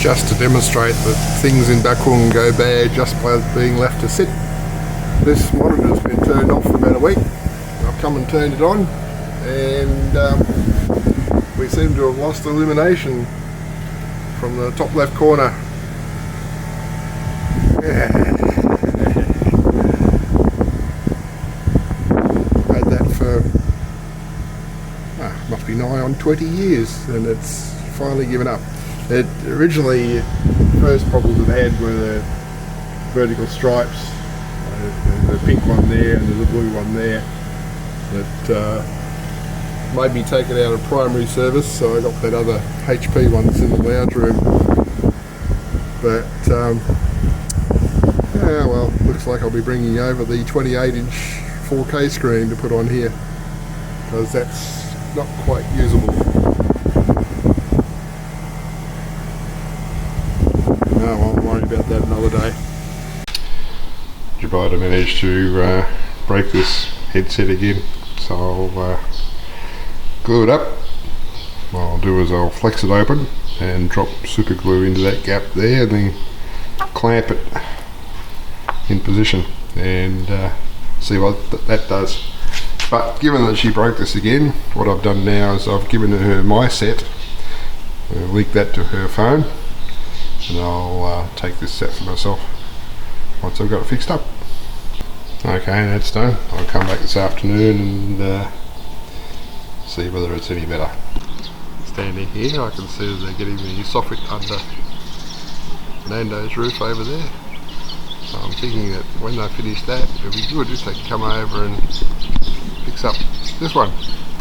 just to demonstrate that things in Backung go bad just by being left to sit. This monitor's been turned off for about a week. I've come and turned it on, and we seem to have lost illumination from the top left corner. Had that for must be nigh on 20 years, and it's finally given up. It originally, first problems it had were the vertical stripes, the pink one there and the blue one there, that made me take it out of primary service, so I got that other HP one that's in the lounge room. But yeah, well, looks like I'll be bringing over the 28-inch 4K screen to put on here, because that's not quite usable. No, I'll worry about that another day. Jabida managed to break this headset again, so I'll glue it up. What I'll do is I'll flex it open and drop super glue into that gap there, and then clamp it in position and see what that does. But given that she broke this again, what I've done now is I've given her my set, link that to her phone, and I'll take this set for myself once I've got it fixed up. Okay, that's done. I'll come back this afternoon and see whether it's any better. Standing here, I can see that they're getting the soffit under Nando's roof over there. So I'm thinking that when they finish that, it'd be good if they can come over and fix up this one.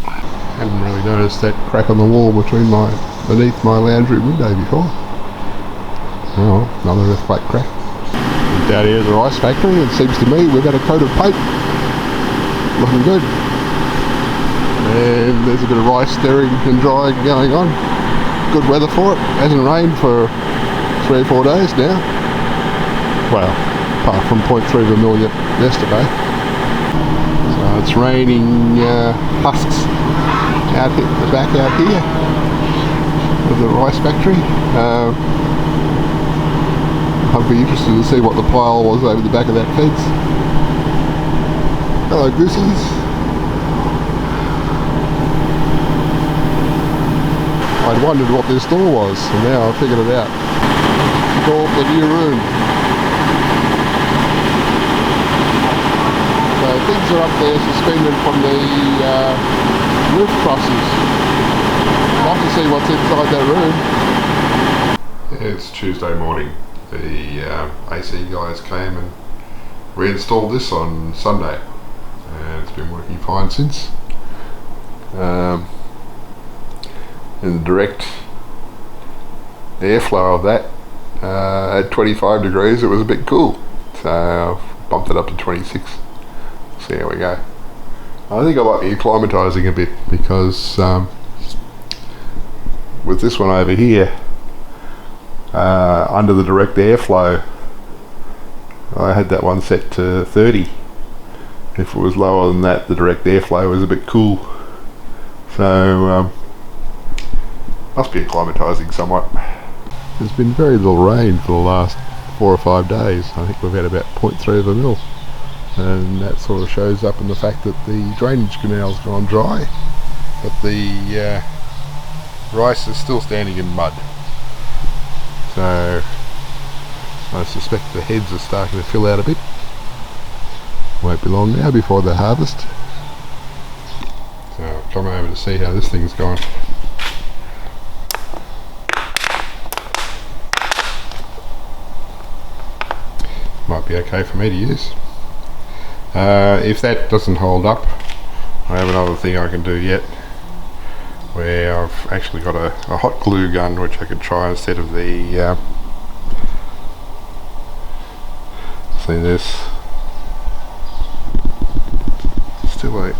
I hadn't really noticed that crack on the wall beneath my lounge room window before. Oh, another earthquake crack. Down here at the rice factory, it seems to me we've got a coat of paint. Looking good. And there's a bit of rice stirring and drying going on. Good weather for it. Hasn't rained for 3 or 4 days now. Well, apart from 0.3 of a million yesterday. So it's raining husks out at the back out here of the rice factory. I'd be interested to see what the pile was over the back of that fence. Hello, goosies. I'd wondered what this door was, and now I've figured it out. The door of the new room. So things are up there suspended from the roof trusses. I'd love to see what's inside that room. It's Tuesday morning. The AC guys came and reinstalled this on Sunday, and it's been working fine since. And the direct airflow of that at 25 degrees, it was a bit cool, so I've bumped it up to 26. See how we go. I think I might be acclimatising a bit, because with this one over here, under the direct airflow, I had that one set to 30. If it was lower than that, the direct airflow was a bit cool. So must be acclimatising somewhat. There's been very little rain for the last 4 or 5 days. I think we've had about 0.3 of a mil, and that sort of shows up in the fact that the drainage canal's gone dry, but the rice is still standing in mud. So I suspect the heads are starting to fill out a bit. Won't be long now before the harvest. So I'll come over to see how this thing's going. Might be okay for me to use. If that doesn't hold up, I have another thing I can do yet, where I've actually got a hot glue gun which I could try instead of the see this, still I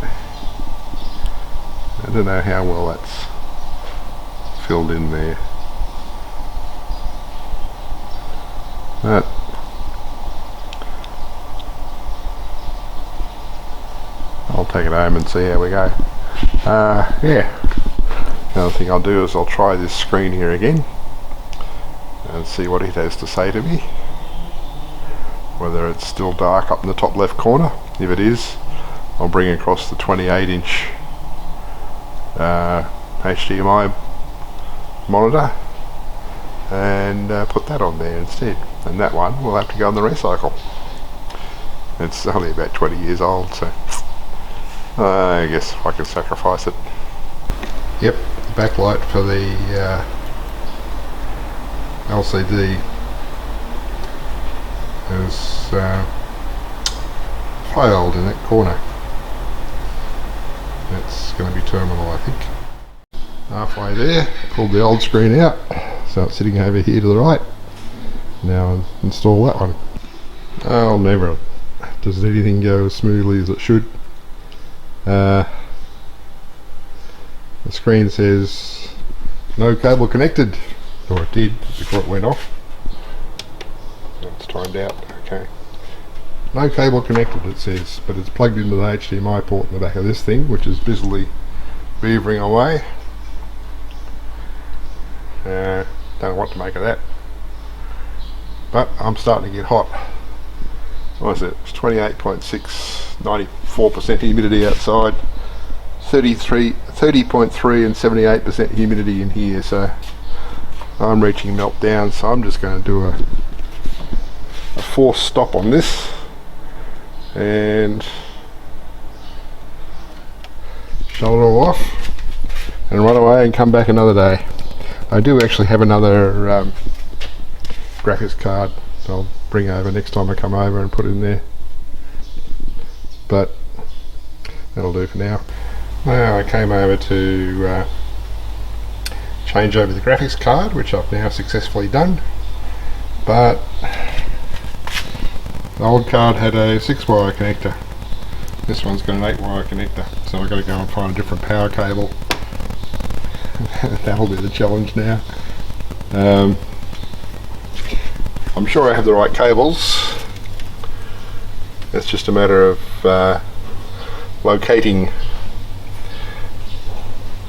don't know how well that's filled in there, but I'll take it home and see how we go. Yeah. Another thing I'll do is I'll try this screen here again, and see what it has to say to me. Whether it's still dark up in the top left corner. If it is, I'll bring across the 28-inch HDMI monitor and put that on there instead. And that one will have to go on the recycle. It's only about 20 years old, so I guess I can sacrifice it. Yep, the backlight for the LCD has failed in that corner. That's going to be terminal, I think. Halfway there, pulled the old screen out, so it's sitting over here to the right. Now I'll install that one. Oh, never does anything go as smoothly as it should. The screen says no cable connected, or it did before it went off. It's timed out. Okay. No cable connected, it says, but it's plugged into the HDMI port in the back of this thing, which is busily beavering away. Don't know what to make of that. But I'm starting to get hot. What is it? It's 28.6, 94% humidity outside, 30.3 and 78% humidity in here, so I'm reaching meltdown, so I'm just going to do a forced stop on this and shut it all off and run away and come back another day. I do actually have another graphics card so I'll bring over next time I come over and put it in there, but that'll do for now. Now I came over to change over the graphics card, which I've now successfully done, but the old card had a 6-wire connector. This one's got an 8-wire connector, so I've got to go and find a different power cable. That'll be the challenge now. I'm sure I have the right cables. It's just a matter of locating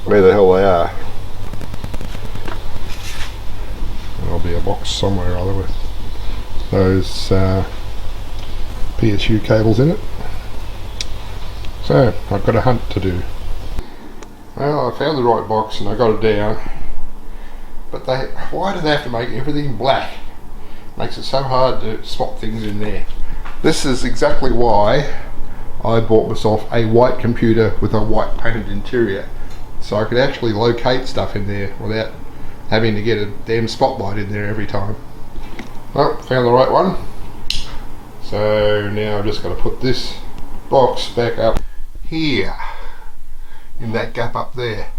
where the hell they are. There'll be a box somewhere or other with those PSU cables in it. So I've got a hunt to do. Well, I found the right box and I got it down, but why do they have to make everything black? Makes it so hard to spot things in there. This is exactly why I bought myself a white computer with a white painted interior, so I could actually locate stuff in there without having to get a damn spotlight in there every time. Well, found the right one. So now I've just got to put this box back up here in that gap up there.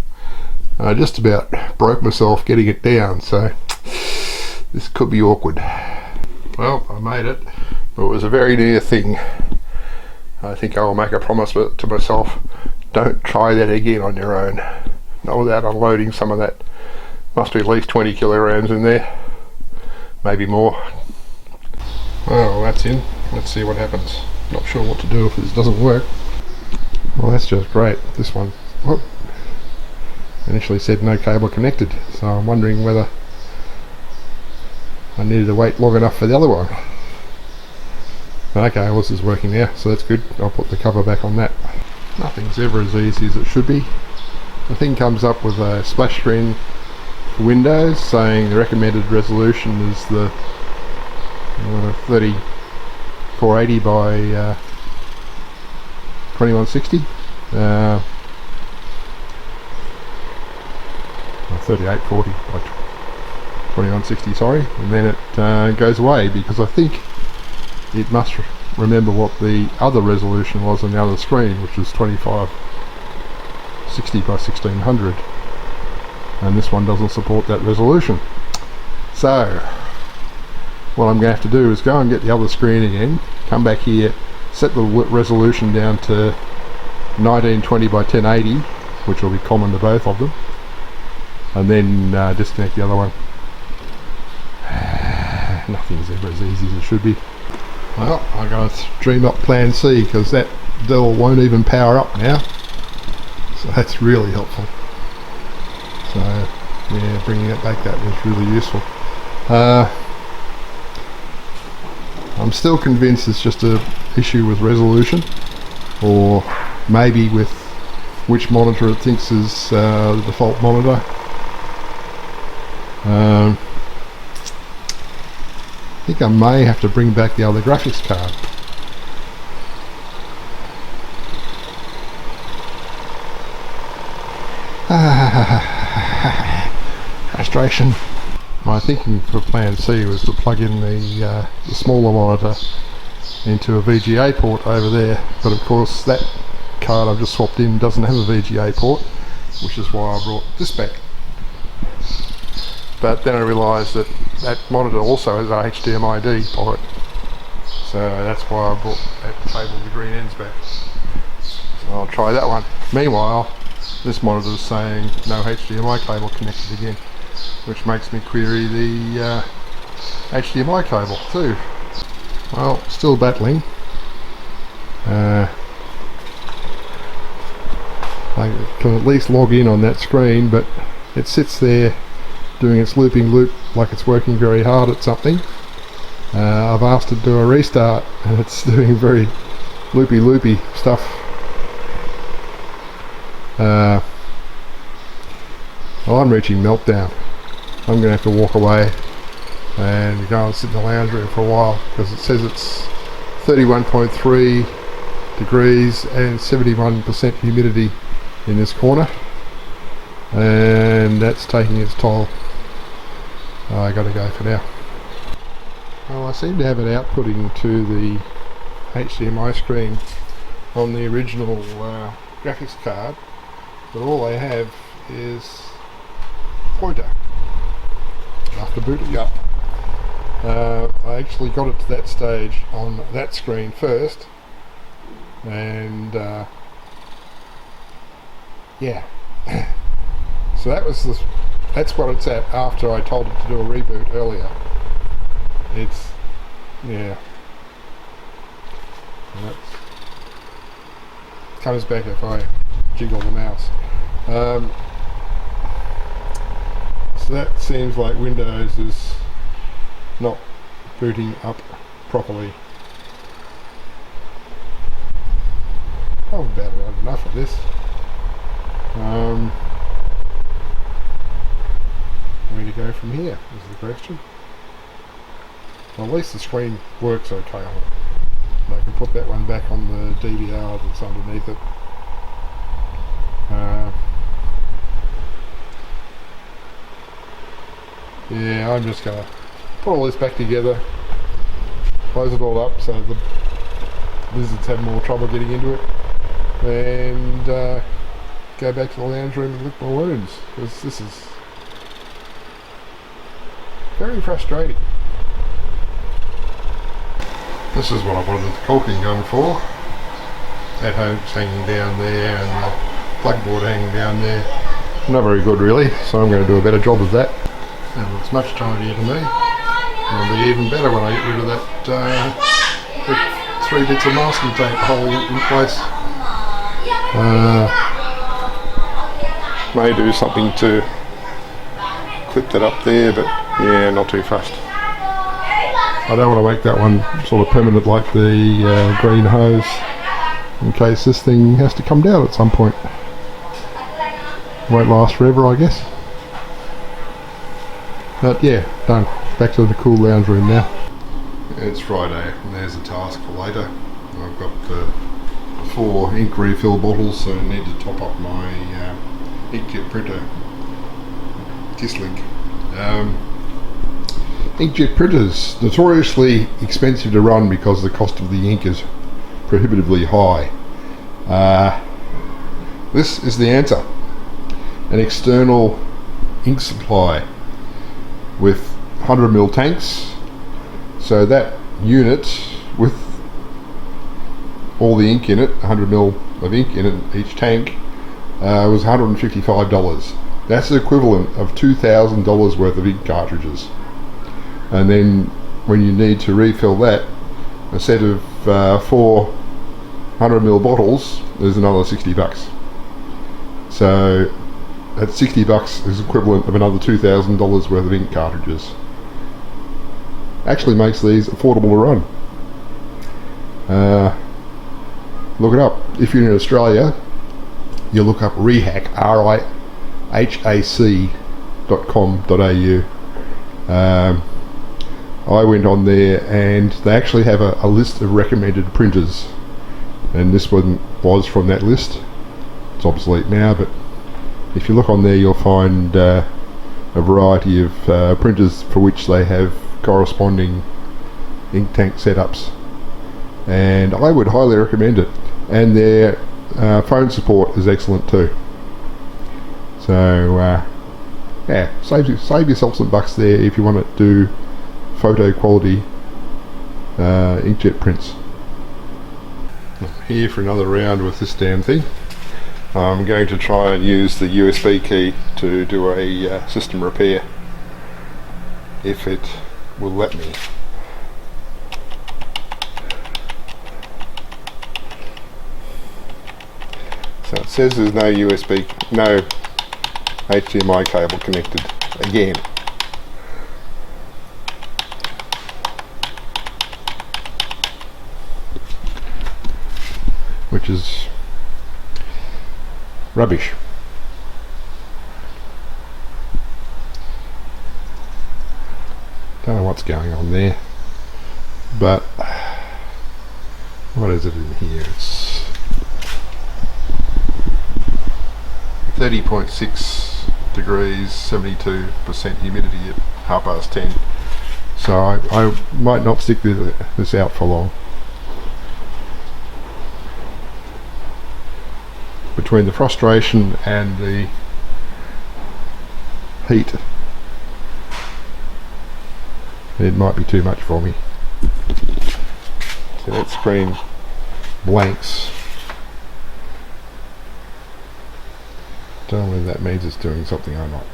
I just about broke myself getting it down, so this could be awkward. Well, I made it, but it was a very near thing. I think I'll make a promise to myself, don't try that again on your own. Not without unloading some of that. Must be at least 20 kilograms in there, maybe more. Well, that's in. Let's see what happens. Not sure what to do if this doesn't work. Well, that's just great. This one, whoop, initially said no cable connected, so I'm wondering whether I needed to wait long enough for the other one. Okay, well, this is working now, so that's good. I'll put the cover back on that. Nothing's ever as easy as it should be. The thing comes up with a splash screen for Windows saying the recommended resolution is the 3480 by 2160. 3840 by 2160, sorry, and then it goes away because I think it must remember what the other resolution was on the other screen, which was 2560 by 1600, and this one doesn't support that resolution. So what I'm going to have to do is go and get the other screen again, come back here, set the resolution down to 1920 by 1080, which will be common to both of them, and then disconnect the other one. Nothing's ever as easy as it should be. Well, I'm going to dream up plan C because that Dell won't even power up now, so that's really helpful. So yeah, bringing it back, that was really useful. I'm still convinced it's just an issue with resolution, or maybe with which monitor it thinks is the default monitor. I think I may have to bring back the other graphics card. Frustration. My thinking for plan C was to plug in the smaller monitor into a VGA port over there, but of course that card I've just swapped in doesn't have a VGA port, which is why I brought this back. But then I realised that that monitor also has a HDMI port, so that's why I brought that cable with the green ends back. So I'll try that one. Meanwhile, this monitor is saying no HDMI cable connected again, which makes me query the HDMI cable too. Well, still battling. I can at least log in on that screen, but it sits there doing its looping loop like it's working very hard at something. I've asked it to do a restart and it's doing very loopy stuff. Well, I'm reaching meltdown. I'm going to have to walk away and go and sit in the lounge room for a while, because it says it's 31.3 degrees and 71% humidity in this corner, and that's taking its toll. I gotta go for now. Well, I seem to have it outputting to the HDMI screen on the original graphics card, but all I have is pointer. I have to boot it up. I actually got it to that stage on that screen first, and yeah. So that's what it's at after I told it to do a reboot earlier. It's, yeah. And that comes back if I jiggle the mouse. So that seems like Windows is not booting up properly. I've about had enough of this. Where to go from here is the question. Well, at least the screen works okay on it. And I can put that one back on the DVR that's underneath it. Yeah, I'm just going to put all this back together, close it all up so the lizards have more trouble getting into it, and go back to the lounge room and lick my wounds, because this is very frustrating. This is what I wanted the caulking gun for. That hook's hanging down there and the plugboard hanging down there. Not very good really, so I'm going to do a better job of that. It looks much tidier to me. It'll be even better when I get rid of that 3 bits of masking tape holding it in place. May do something to clip that up there, but yeah, not too fast. I don't want to make that one sort of permanent like the green hose, in case this thing has to come down at some point. Won't last forever, I guess. But yeah, done. Back to the cool lounge room now. It's Friday and there's a task for later. I've got 4 ink refill bottles, so I need to top up my inkjet printer Kislink. Inkjet printers, notoriously expensive to run because the cost of the ink is prohibitively high. This is the answer. An external ink supply with 100ml tanks. So that unit with all the ink in it, 100ml of ink in it, each tank, was $155. That's the equivalent of $2,000 worth of ink cartridges. And then when you need to refill that, a set of 4 100ml bottles is another $60. So at $60 is equivalent of another $2,000 worth of ink cartridges. actually makes these affordable to run. Look it up. If you're in Australia, you look up rehack, rihac.com.au. I went on there and they actually have a list of recommended printers, and this one was from that list. It's obsolete now, but if you look on there you'll find a variety of printers for which they have corresponding ink tank setups, and I would highly recommend it. And their phone support is excellent too. So yeah, save yourself some bucks there if you want to do photo quality inkjet prints. I'm here for another round with this damn thing. I'm going to try and use the USB key to do a system repair, if it will let me. So it says there's no HDMI cable connected again. Which is rubbish. Don't know what's going on there, but what is it in here? It's 30.6 degrees, 72% humidity at 10:30. So I might not stick this out for long. Between the frustration and the heat, it might be too much for me. So that screen blanks. Don't know whether that means it's doing something or not.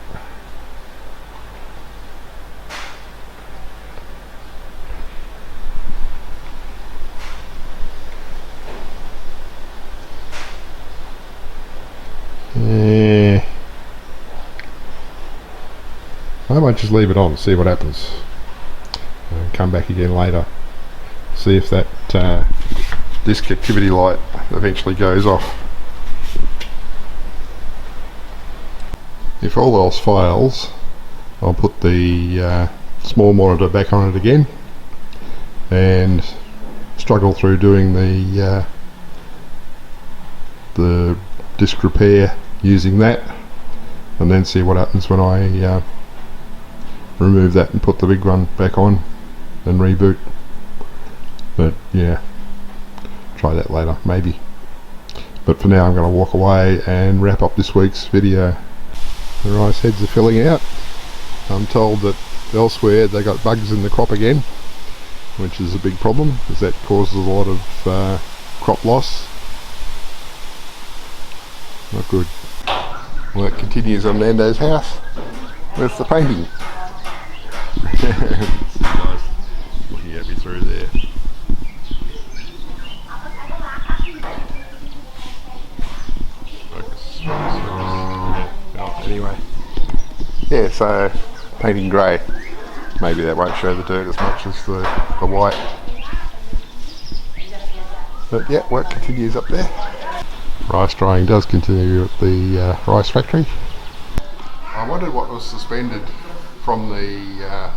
Yeah. I might just leave it on, see what happens, and come back again later, see if that disk activity light eventually goes off. If all else fails, I'll put the small monitor back on it again and struggle through doing the disk repair using that, and then see what happens when I remove that and put the big one back on and reboot. But yeah, try that later maybe. But for now I'm going to walk away and wrap up this week's video. The rice heads are filling out. I'm told that elsewhere they got bugs in the crop again, which is a big problem because that causes a lot of crop loss. Not good. Work continues on Nando's house with the painting. Looking at me through there. Anyway, yeah, so painting grey. Maybe that won't show the dirt as much as the white. But yeah, work continues up there. Rice drying does continue at the rice factory. I wondered what was suspended from the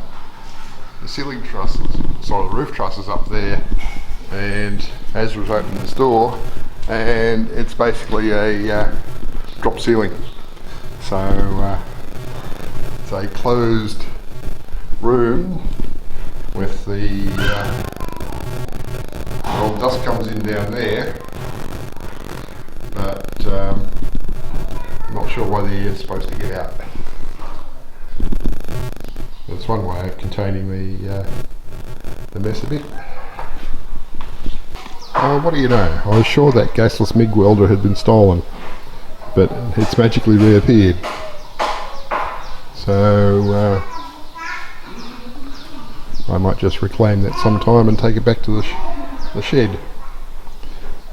ceiling trusses, sorry, the roof trusses up there, and as was opened this door, and it's basically a drop ceiling. So it's a closed room with the well, dust comes in down there, but I'm not sure why the air's supposed to get out. That's one way of containing the mess a bit. What do you know? I was sure that gasless MIG welder had been stolen, but it's magically reappeared. So I might just reclaim that sometime and take it back to the shed.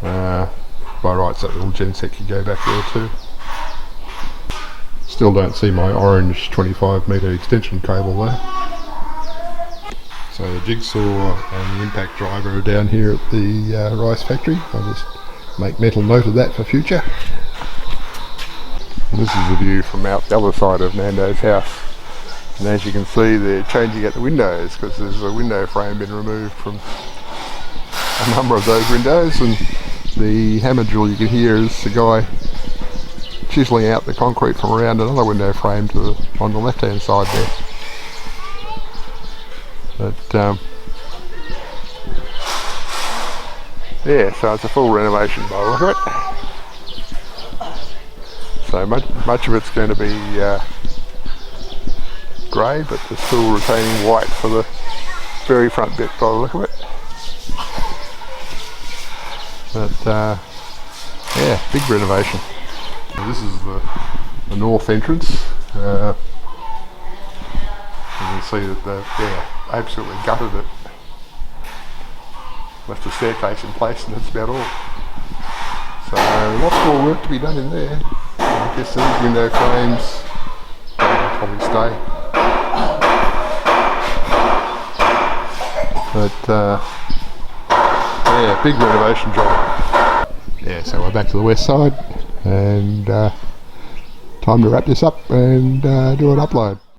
By rights, that little genset could go back there too. Still don't see my orange 25 metre extension cable though. So the jigsaw and the impact driver are down here at the rice factory. I'll just make mental note of that for future. And this is the view from out the other side of Nando's house. And as you can see, they're changing out the windows because there's a window frame been removed from a number of those windows, and the hammer drill you can hear is the guy chiseling out the concrete from around another window frame on the left hand side there. But yeah, so it's a full renovation by the look of it. So much of it's going to be grey, but they're still retaining white for the very front bit by the look of it. But yeah, big renovation. So this is the north entrance. You can see that they've absolutely gutted it. Left the staircase in place and that's about all. So lots more work to be done in there. I guess these window frames will probably stay. But yeah, big renovation job. Yeah, so we're back to the west side and time to wrap this up and do an upload.